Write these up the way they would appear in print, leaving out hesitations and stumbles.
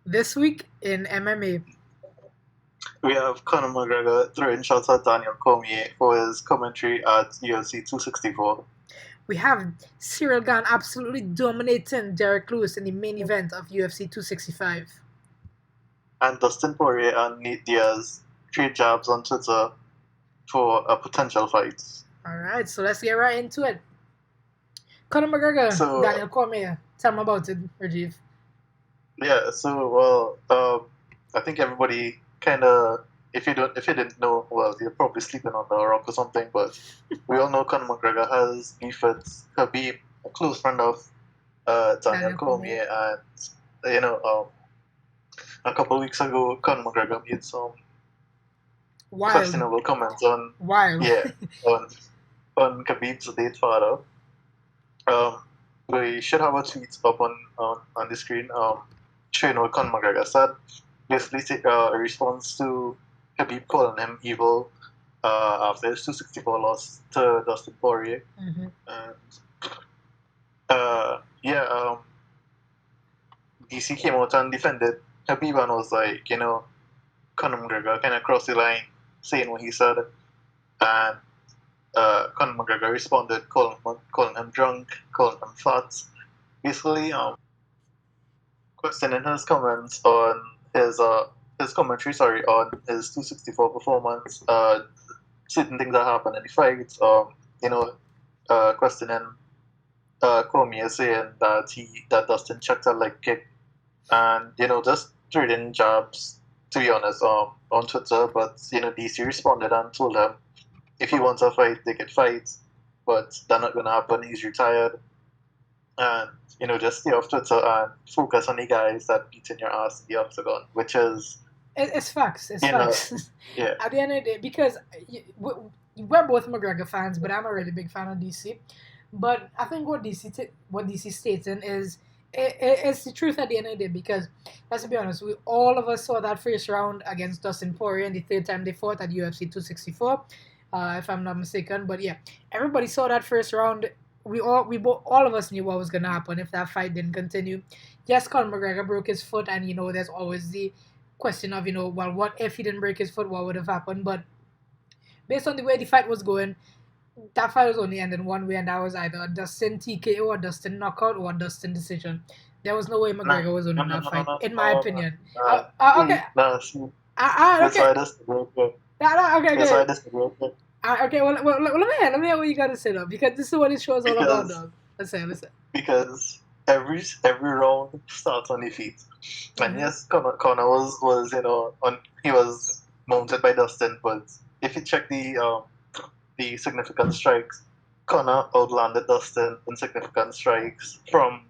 This week in MMA, We have Conor McGregor throwing shots at Daniel Cormier for his commentary at UFC 264. we have Ciryl Gane absolutely dominating Derek Lewis in the main event of UFC 265. And Dustin Porier and Diaz trade jabs on Twitter for a potential fight. All right, so let's get right into it. Conor McGregor, So, Daniel Cormier. Tell me about it, Rajiv. yeah, I think everybody kind of, if you didn't know, well, you're probably sleeping on the rock or something, but we all know Conor McGregor has beef with Khabib, a close friend of Daniel Daniel Cormier. Cormier, and, you know, a couple of weeks ago, Conor McGregor made some Wild. questionable comments on Wild. yeah on Khabib's late father. Um, we should have a tweet up on the screen. Showing what Conor McGregor said. Basically, a response to Khabib calling him evil after his 264 loss to Dustin Poirier. Mm-hmm. And yeah, DC came out and defended Khabib and was like, Conor McGregor kind of crossed the line saying what he said. And Conor McGregor responded, calling him drunk, calling him fat, basically questioning his comments on his commentary, on his 264 performance, certain things that happened in the fight, questioning Cormier saying that Dustin checked a leg kick, and just trading jabs. To be honest, on Twitter, but DC responded and told him if he wants a fight, they could fight, but that's not going to happen. He's retired, and just stay off Twitter and focus on the guys that beat in your ass in the octagon, which is It's facts. It's you know facts. yeah At the end of the day, because we're both McGregor fans, but I'm a really big fan of DC. But I think what DC stating is it's the truth at the end of the day. Because let's be honest, we all of us saw that first round against Dustin Poirier, and the third time they fought at UFC 264, if I'm not mistaken. But yeah, everybody saw that first round. All of us knew what was gonna happen if that fight didn't continue. Yes, Conor McGregor broke his foot, and there's always the question of well, what if he didn't break his foot? What would have happened? But based on the way the fight was going, that fight was only ending one way, and that was either a Dustin TKO or Dustin knockout or Dustin decision. There was no way no McGregor was no winning no that no fight, no in my no opinion. Okay. no see, that's Okay. why I disagree with you. Okay. That's why I Okay. disagree with you. Okay. Well, let me hear what you got to say though, because this is what this show is all about, because dog. Let's say. because every round starts on the feet. And Mm-hmm. yes, Connor was on he was mounted by Dustin, but if you check the significant strikes, Connor outlanded Dustin in significant strikes from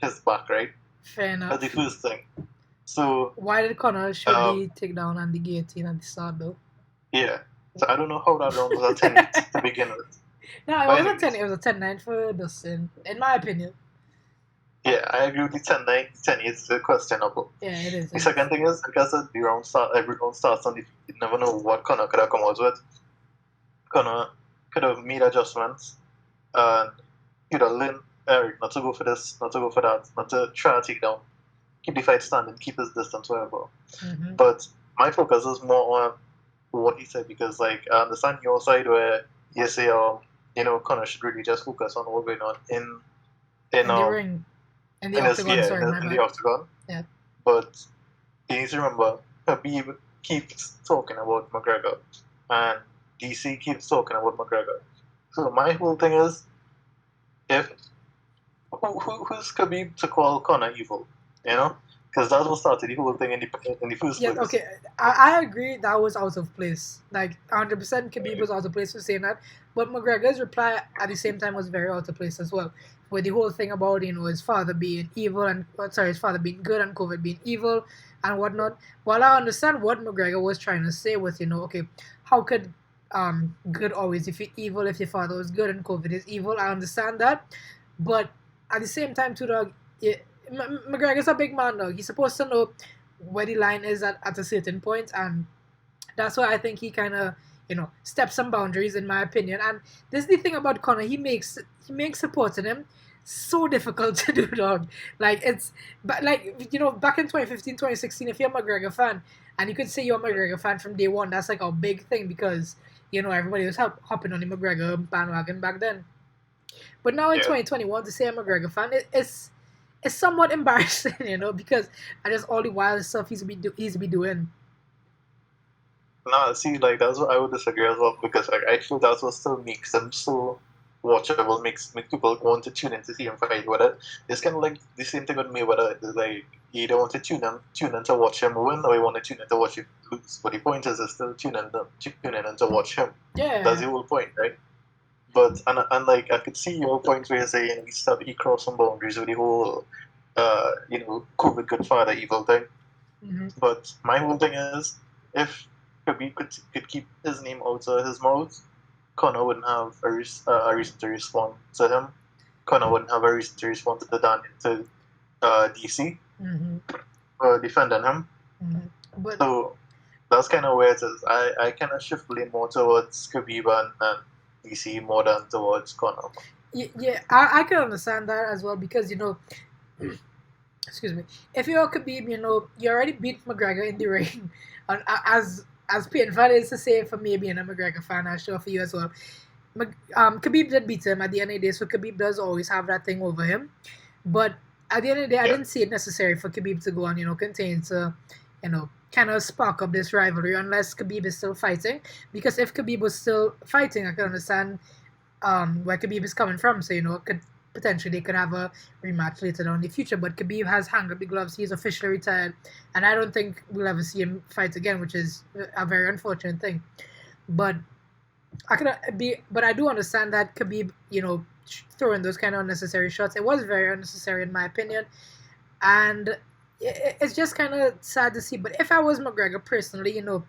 his back, right? Fair That's the enough. first thing. So Why did Connor show um, the takedown and the guillotine at the start though? yeah. So I don't know how that round was a 10 to begin with. No, it But wasn't 10. anyways, It was a 10-9 for Dustin, in my opinion. yeah, I agree with the 10-9, 10-8 is questionable. Yeah, it is. The It is. second thing is, like I said, every round starts on the feet. You never know what Connor could have come out with. Connor could have made adjustments and he'd have learned not to go for this, not to go for that, not to try to take down, keep the fight standing, keep his distance, whatever. Mm-hmm. But my focus is more on what he said because, like, I understand your side where you say, Connor should really just focus on what's going on in In the ring. In the in his octagon, sorry, my in bad. the octagon. Yeah. But you need to remember, Habib keeps talking about McGregor, and DC keeps talking about McGregor. So my whole thing is, if who's Khabib to call Conor evil? You know, because that's what started the whole thing in the first Yeah, place. okay. I agree that was out of place. Like, 100% Khabib was out of place for saying that. But McGregor's reply at the same time was very out of place as well. With the whole thing about, his father being evil and, his father being good and COVID being evil and whatnot. While I understand what McGregor was trying to say with, okay, how could good always defeat evil if your father was good and COVID is evil? I understand that. But at the same time, too, dog, McGregor's a big man, dog. He's supposed to know where the line is at a certain point, and that's why I think he kind of steps some boundaries in my opinion. And this is the thing about Connor, he makes supporting him so difficult to do, dog. Like it's, but like back in 2015, 2016, if you're a McGregor fan and you could say you're a McGregor fan from day one, that's like a big thing because everybody was hopping on the McGregor bandwagon back then. But now in Yeah. 2021, to say I'm a McGregor fan, it's somewhat embarrassing, because I just all the wild stuff he's be doing. No, see, like that's what I would disagree as well because like I feel that's what still makes them so watchable, make people want to tune in to see him fight. Whether it's kind of like the same thing with me, whether it's like you don't want to tune in to watch him win, or you want to tune in to watch him lose. But the point is, still tune in to watch him. Yeah. That's the whole point, right? But and like I could see your point where you're saying he crossed some boundaries with the whole, COVID good father evil thing. Mm-hmm. But my whole thing is, if Khabib could keep his name out of his mouth, Conor wouldn't have a reason to respond to him. Conor wouldn't have a reason to respond to DC defending him. Mm-hmm. But, so that's kind of where it is. I kind of shift blame more towards Khabib and DC more than towards Conor. Yeah, I can understand that as well because excuse me, if you're Khabib, you already beat McGregor in the ring, and as painful it is to say for me being a McGregor fan, I'm sure for you as well. Khabib did beat him at the end of the day, so Khabib does always have that thing over him. But at the end of the day, I didn't see it necessary for Khabib to go on, continue to, kind of spark up this rivalry unless Khabib is still fighting. Because if Khabib was still fighting, I can understand where Khabib is coming from. So, they could have a rematch later on in the future. But Khabib has hung up the gloves. He's officially retired. And I don't think we'll ever see him fight again, which is a very unfortunate thing. But I do understand that Khabib, throwing those kind of unnecessary shots. It was very unnecessary in my opinion. And it's just kind of sad to see. But if I was McGregor personally, you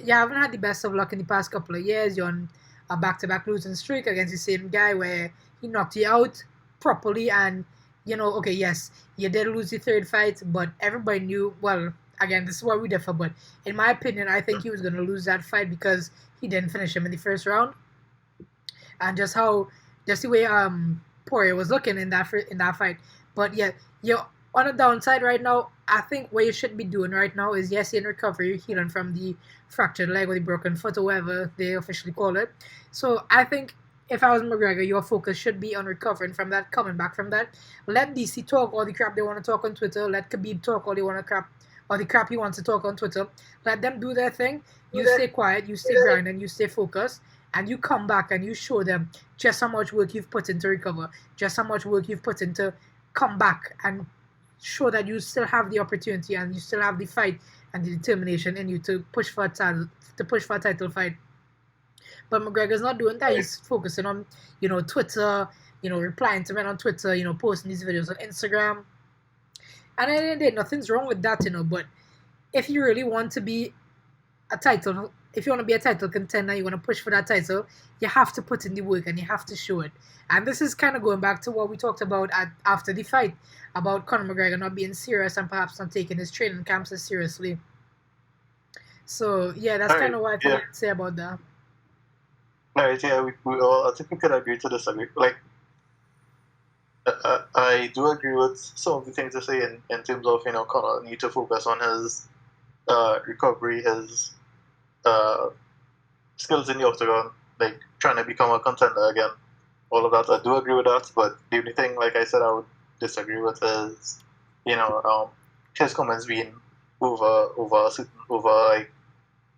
haven't had the best of luck in the past couple of years. You're on a back-to-back losing streak against the same guy where he knocked you out properly, and okay, yes, you did lose the third fight, but everybody knew. Well, again, this is where we differ, but in my opinion, I think he was going to lose that fight because he didn't finish him in the first round, and just the way Porier was looking in that fight. But yeah, you're on a downside right now. I think what you should be doing right now is yes, you're in recovery, you're healing from the fractured leg or the broken foot or whatever they officially call it. So I think if I was McGregor, your focus should be on recovering from that, coming back from that. Let DC talk all the crap they want to talk on Twitter. Let Khabib talk all they want to crap, or the crap he wants to talk on Twitter. Let them do their thing. You stay quiet, you stay grinding, you stay focused, and you come back and you show them just how much work you've put into recover, just how much work you've put into come back and show that you still have the opportunity and you still have the fight and the determination in you to push for a title fight. But McGregor's not doing that. He's focusing on, Twitter, replying to men on Twitter, posting these videos on Instagram. And at the end of the day, nothing's wrong with that, but if you really want to be a title, if you want to be a title contender, you want to push for that title, you have to put in the work and you have to show it. And this is kind of going back to what we talked about after the fight, about Conor McGregor not being serious and perhaps not taking his training camps as seriously. So, yeah, that's kind of what I have to say about that. Right, yeah, we all, I think we could agree to disagree. Like, I do agree with some of the things you say in terms of, Conor need to focus on his recovery, his skills in the octagon, like trying to become a contender again. All of that, I do agree with that. But the only thing, like I said, I would disagree with is, his comments being over like,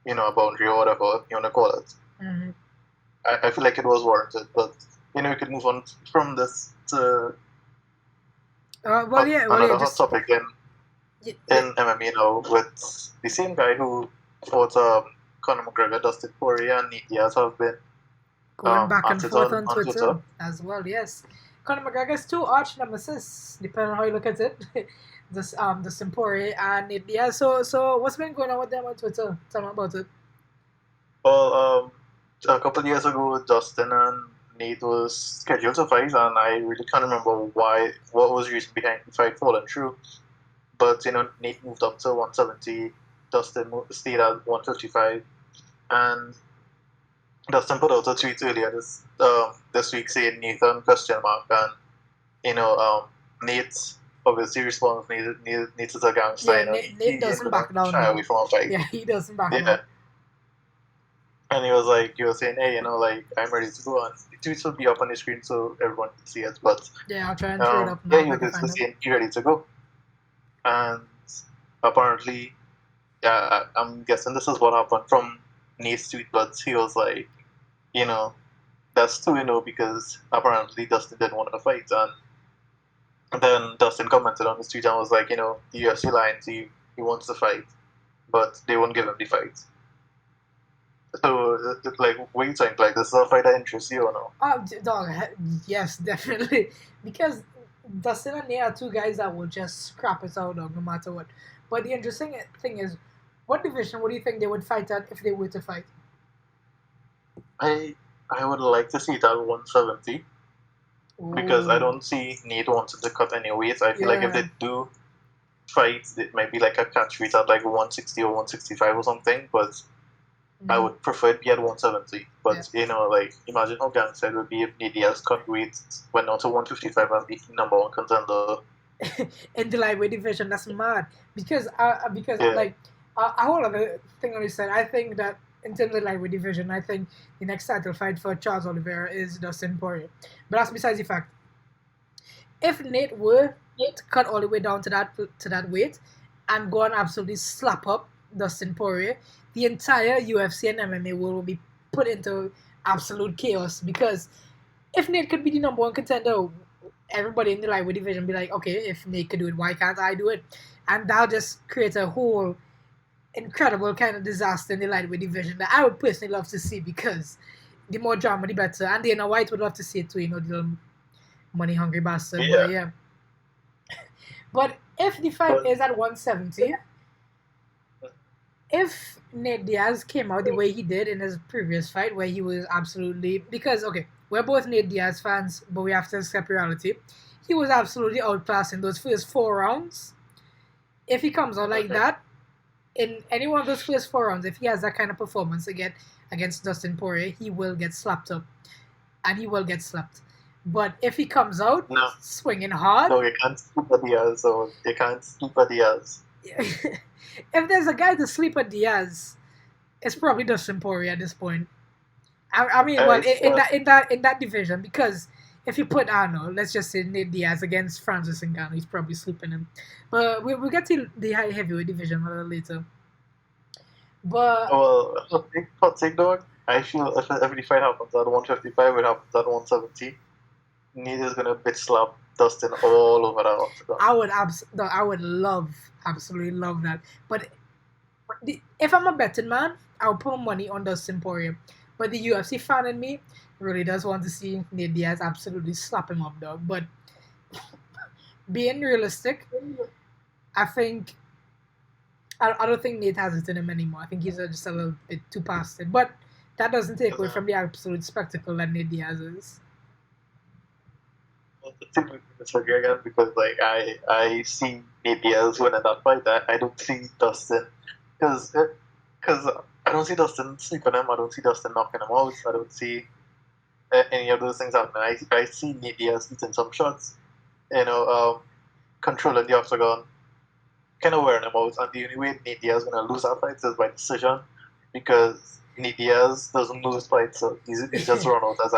a boundary or whatever you want to call it. Mm-hmm. I feel like it was warranted, but we could move on from this to another hot topic in MMA now with the same guy who fought Conor McGregor, Dustin Porier, and Diaz have been going back and forth on Twitter as well. Yes, Conor McGregor's two arch nemesis, depending on how you look at it. Dustin Porier and Diaz. So what's been going on with them on Twitter? Tell me about it. Well, a couple of years ago, Dustin and Nate was scheduled to fight, and I really can't remember what was the reason behind the fight falling through. But Nate moved up to 170, Dustin stayed at 155, and Dustin put out a tweet earlier this week saying Nathan ? And Nate obviously responds. Nate is a gangster. Yeah, Nate He ain't doesn't gonna back down shy away now. from a fight. Yeah, he doesn't back Yeah. down. And he was saying, hey, I'm ready to go. And the tweets will be up on the screen so everyone can see it. But Yeah, I'll try and throw it up now yeah, if he I was can find basically it. saying, he ready to go. And apparently, yeah, I'm guessing this is what happened from Nate's tweet, but he was like, that's 2-0 because apparently Dustin didn't want to fight. And then Dustin commented on his tweet and was like, the UFC lying to you, he wants to fight, but they won't give him the fight. So, like, what do you think? Like, this is a fight that interests you or no? Dog, yes, definitely. Because Dustin and Nate are two guys that will just scrap it out, dog, no matter what. But the interesting thing is, what division would you think they would fight at if they were to fight? I would like to see it at 170 because I don't see Nate wanting to cut any weight. I feel like if they do fight, it might be like a catch weight at like 160 or 165 or something, but I would prefer it be at 170. But, like, imagine how gangster it would be if Nate Diaz cut weight, went down to 155 and beat number one contender. In the lightweight division, that's mad. Because like, a whole other thing on this side, I think that in terms of the lightweight division, I think the next title fight for Charles Oliveira is Dustin Poirier. But that's besides the fact. If Nate were to cut all the way down to that weight and go and absolutely slap up Dustin Poirier, the entire UFC and MMA will be put into absolute chaos. Because if Nate could be the number one contender, everybody in the lightweight division be like, okay, if Nate could do it, why can't I do it? And that'll just create a whole incredible kind of disaster in the lightweight division that I would personally love to see, because the more drama, the better. And Dana White would love to see it too, the little money hungry bastard. Yeah. But yeah. But if the fight is at 170, if Nate Diaz came out the way he did in his previous fight, where he was absolutely, because okay, we're both Nate Diaz fans, but we have to accept reality. He was absolutely outclassed in those first 4 rounds. If he comes out like that, in any one of those first 4 rounds, if he has that kind of performance again against Dustin Poirier, he will get slapped up. And he will get slapped. But if he comes out swinging hard... No, you can't sleep at Diaz, so you can't sleep at Diaz. If there's a guy to sleep at Diaz, it's probably Dustin Poirier at this point. I mean, well, in that division, because if you put, I don't know, let's just say Nate Diaz against Francis Ngannou, he's probably sleeping him. But we'll get to the high heavyweight division a little later. But... Well, hot take, dog. I feel if every fight happens at 155, it happens at 170. Nate is gonna bitch slap Dustin all over that octagon. I would absolutely love that. But if I'm a betting man, I'll put money on Dustin Poirier. But the UFC fan in me really does want to see Nate Diaz absolutely slap him up, dog. But being realistic, I think I don't think Nate has it in him anymore. I think he's just a little bit too past it. But that doesn't take away from the absolute spectacle that Nate Diaz is. Disagree again, because like I see Nate Diaz winning that fight. I don't see Dustin, because I don't see Dustin sleeping him. I don't see Dustin knocking him out. I don't see any of those things happening. I see Nate Diaz eating some shots, controlling the octagon, kind of wearing him out. And the only way Nate Diaz is gonna lose that fight is by decision, because Nate Diaz doesn't lose fights, so he's just run out as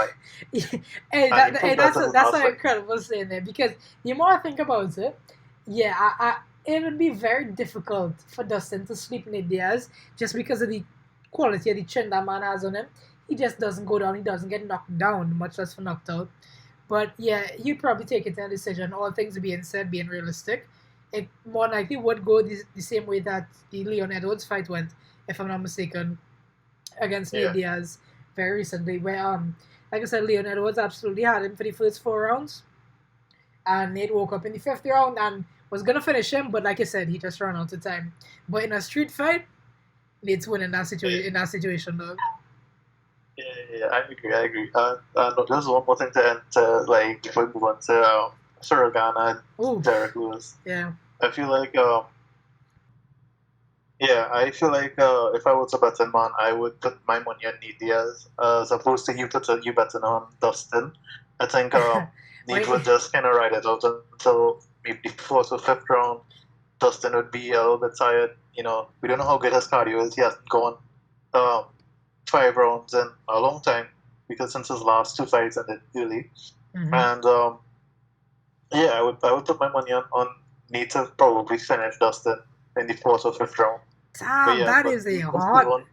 Hey, that's an incredible saying there, because the more I think about it, it would be very difficult for Dustin to sleep Nate Diaz just because of the quality of the chin that man has on him. He just doesn't go down, he doesn't get knocked down, much less for knocked out. But yeah, he'd probably take it in a decision, all things being said, being realistic. It more likely would go the same way that the Leon Edwards fight went, if I'm not mistaken, against Nate Diaz very recently, where like I said, Leon Edwards absolutely had him for the first 4 rounds, and Nate woke up in the 5th round and was gonna finish him, but like I said, he just ran out of time. But in a street fight, Nate's winning that situation. In that situation, though. Yeah, I agree. There's one more thing to end. Like, if we move on to Ciryl Gane and Derek Lewis. Yeah. I feel like if I was a betting man, I would put my money on Nate Diaz as opposed to you betting on Dustin. I think Nate would just kind of ride it out until maybe the fourth or fifth round. Dustin would be a little bit tired. We don't know how good his cardio is. He hasn't gone 5 rounds in a long time because since his last 2 fights ended early. Mhm. And yeah, I would put my money on Nate to probably finish Dustin in the fourth or fifth round. Damn, that is a hot.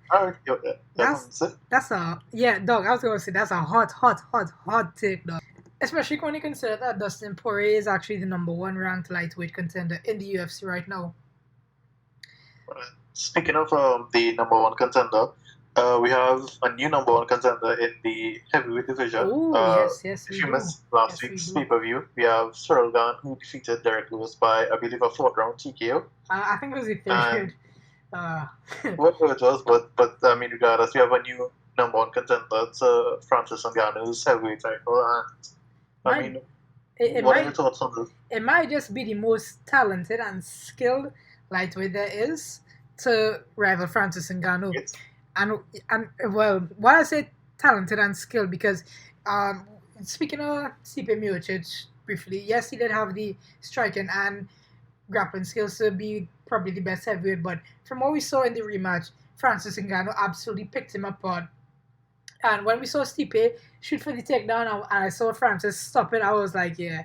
That's a dog. I was gonna say that's a hot take, dog. Especially when you consider that Dustin Poirier is actually the #1 ranked lightweight contender in the UFC right now. Speaking of the #1 contender, we have a new #1 contender in the heavyweight division. Oh, yes, if you missed last week's pay-per-view, we have Ciryl Gane, who defeated Derek Lewis by, I believe, a 4th-round TKO. I think it was the third. Whatever it was, but I mean, regardless, we have a new #1 contender. It's Francis Ngannou's heavyweight title, and I mean, what are your thoughts on this? It might just be the most talented and skilled lightweight there is to rival Francis Ngannou. Yes. And well, why I say talented and skilled, because speaking of Stipe Miocic briefly, yes, he did have the striking and grappling skills to be probably the best heavyweight, but from what we saw in the rematch, Francis Ngannou absolutely picked him apart. And when we saw Stipe shoot for the takedown and I saw Francis stop it, I was like, yeah,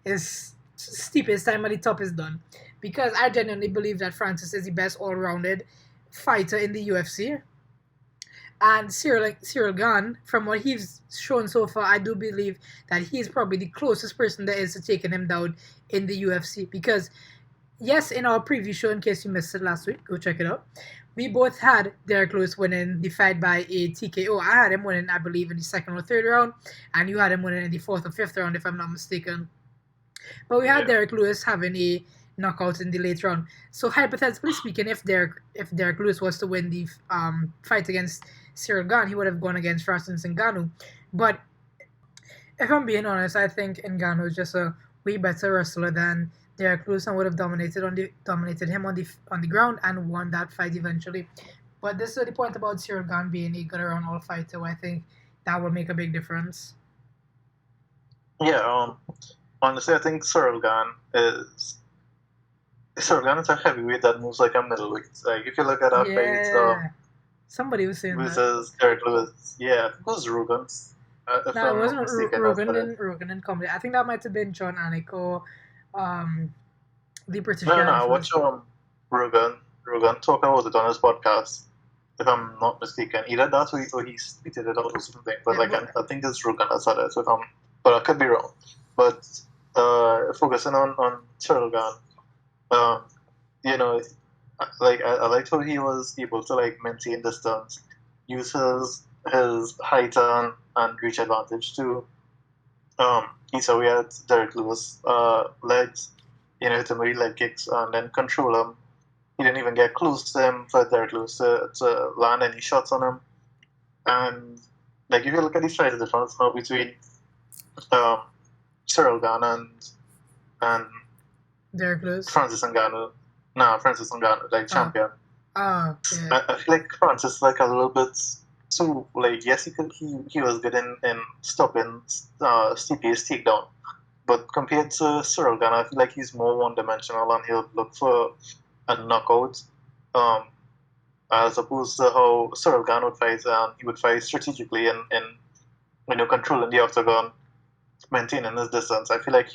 Stipe's time at the top is done. Because I genuinely believe that Francis is the best all-rounded fighter in the UFC. And Ciryl Gane, from what he's shown so far, I do believe that he's probably the closest person there is to taking him down in the UFC. Because, yes, in our preview show, in case you missed it last week, go check it out, we both had Derek Lewis winning the fight by a TKO. I had him winning, I believe, in the 2nd or 3rd round, and you had him winning in the 4th or 5th round, if I'm not mistaken. But we had Derek Lewis having a knockout in the late round. So hypothetically speaking, if Derek Lewis was to win the fight against Ciryl Gane, he would have gone against Francis Ngannou. But if I'm being honest, I think Ngannou is just a way better wrestler than Derek Lewis and would have dominated him on the ground and won that fight eventually. But this is the point about Ciryl Gane being a good around all fighter. I think that will make a big difference. Yeah, honestly, I think Ciryl Gane is a heavyweight that moves like a middleweight. Like if you look at that fight, somebody was saying versus Derek Lewis. Yeah, it was Rogan. No, it wasn't Rogan didn't come there. I think that might have been John Anik or the British guy. No, I watched Rogan talk about it on his podcast, if I'm not mistaken. Either that or he tweeted it out or something. But I think it's Rogan that said it, but I could be wrong. But focusing on Ciryl Gane, I liked how he was able to maintain distance, use his height and reach advantage to we had Derek Lewis legs, hit him with leg kicks and then control him. He didn't even get close to him for Derek Lewis to land any shots on him. And if you look at the size difference now between Ciryl Gane and Derek Lewis, Francis Ngannou, champion. I feel like Francis is a little bit too yes, he was good in stopping Stipe's takedown, but compared to Ciryl Gane, I feel like he's more one-dimensional and he'll look for a knockout, as opposed to how Ciryl Gane would fight, and he would fight strategically and controlling the octagon, maintaining his distance. I feel like I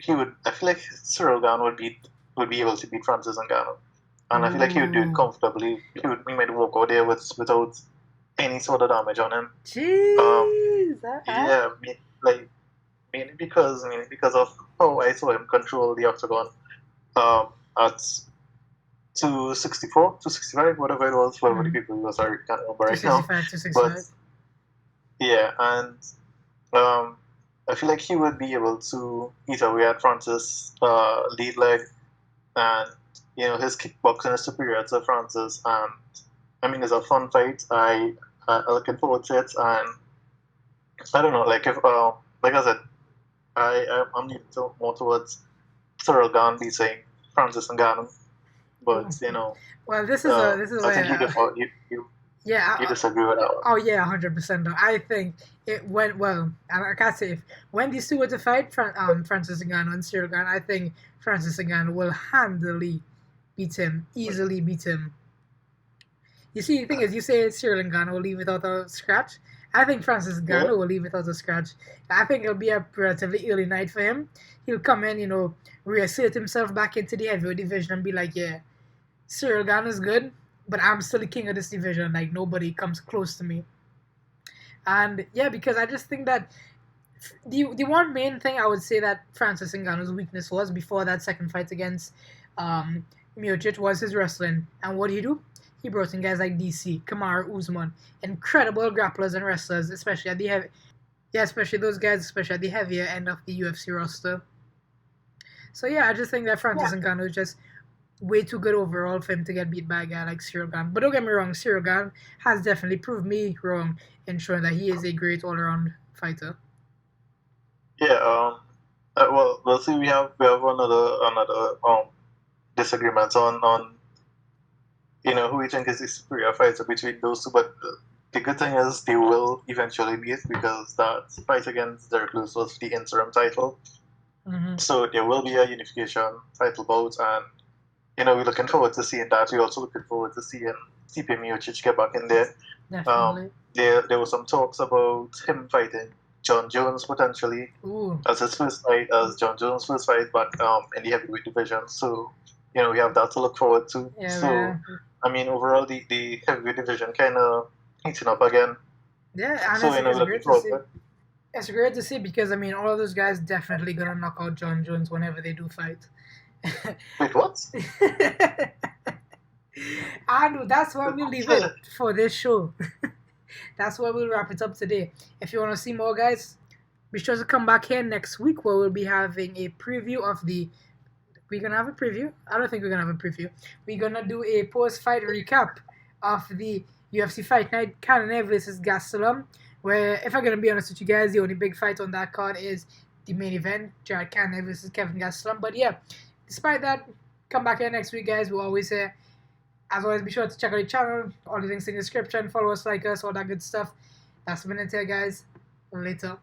feel like Ciryl Gane would be able to beat Francis Ngannou. And I feel like he would do it comfortably. He might walk out there without any sort of damage on him. Jeez. Mainly because of how I saw him control the octagon at 264, 265, whatever it was, whatever the people was, I can't remember right now. 265. But yeah, and I feel like he would be able to eat away at Francis' lead leg, and his kickboxing is superior to Francis, and I mean it's a fun fight. I'm looking forward to it, and I don't know, if like I said, I'm leaning more towards Ciryl Gane beating Francis Ngannou, but well, this is I think Yeah. You disagree with that one? Oh yeah, 100%. I think it went well. And I can't say if when these two were to fight, Francis Ngannou and Ciryl Gane, I think Francis Ngannou will handily beat him, easily beat him. You see, the thing is, you say Ciryl Gane will leave without a scratch. I think Francis Yeah. Ngannou will leave without a scratch. I think it'll be a relatively early night for him. He'll come in, reassert himself back into the heavyweight division and be like, yeah, Ciryl Gane is good, but I'm still the king of this division. Like, nobody comes close to me. And yeah, because I just think that the one main thing I would say that Francis Ngannou's weakness was before that second fight against Miocic was his wrestling. And what did he do? He brought in guys like DC, Kamaru Usman, incredible grapplers and wrestlers, especially at the heavy, yeah, especially those guys, especially at the heavier end of the UFC roster. So yeah, I just think that Francis Ngannou is just way too good overall for him to get beat by a guy like Ciryl Gane. But don't get me wrong, Ciryl Gane has definitely proved me wrong in showing that he is a great all-around fighter. Yeah. Well, we'll see. We have another disagreement on who we think is the superior fighter between those two. But the good thing is they will eventually meet because that fight against Derek Lewis was the interim title. Mm-hmm. So there will be a unification title bout, and we're looking forward to seeing that. We're also looking forward to seeing Stipe Miocic get back in there. Definitely. There were some talks about him fighting John Jones potentially as his first fight, as John Jones' first fight back in the heavyweight division. So we have that to look forward to. Yeah, so man. I mean, overall the heavyweight division kind of heating up again. Yeah, and So it's looking great to see. forward. It's great to see because I mean, all of those guys definitely gonna knock out John Jones whenever they do fight. Wait, what? And that's why we leave it for this show. That's why we'll wrap it up today. If you want to see more, guys, be sure to come back here next week where we'll be having a preview of the. We're gonna have a preview. I don't think we're gonna have a preview. We're gonna do a post-fight recap of the UFC Fight Night Gane versus Gastelum. Where, if I'm gonna be honest with you guys, the only big fight on that card is the main event, Jared Gane versus Kevin Gastelum. But yeah, despite that, come back here next week, guys. We're always here. As always, be sure to check out the channel, all the links in the description, follow us, like us, all that good stuff. That's been it here, guys. Later.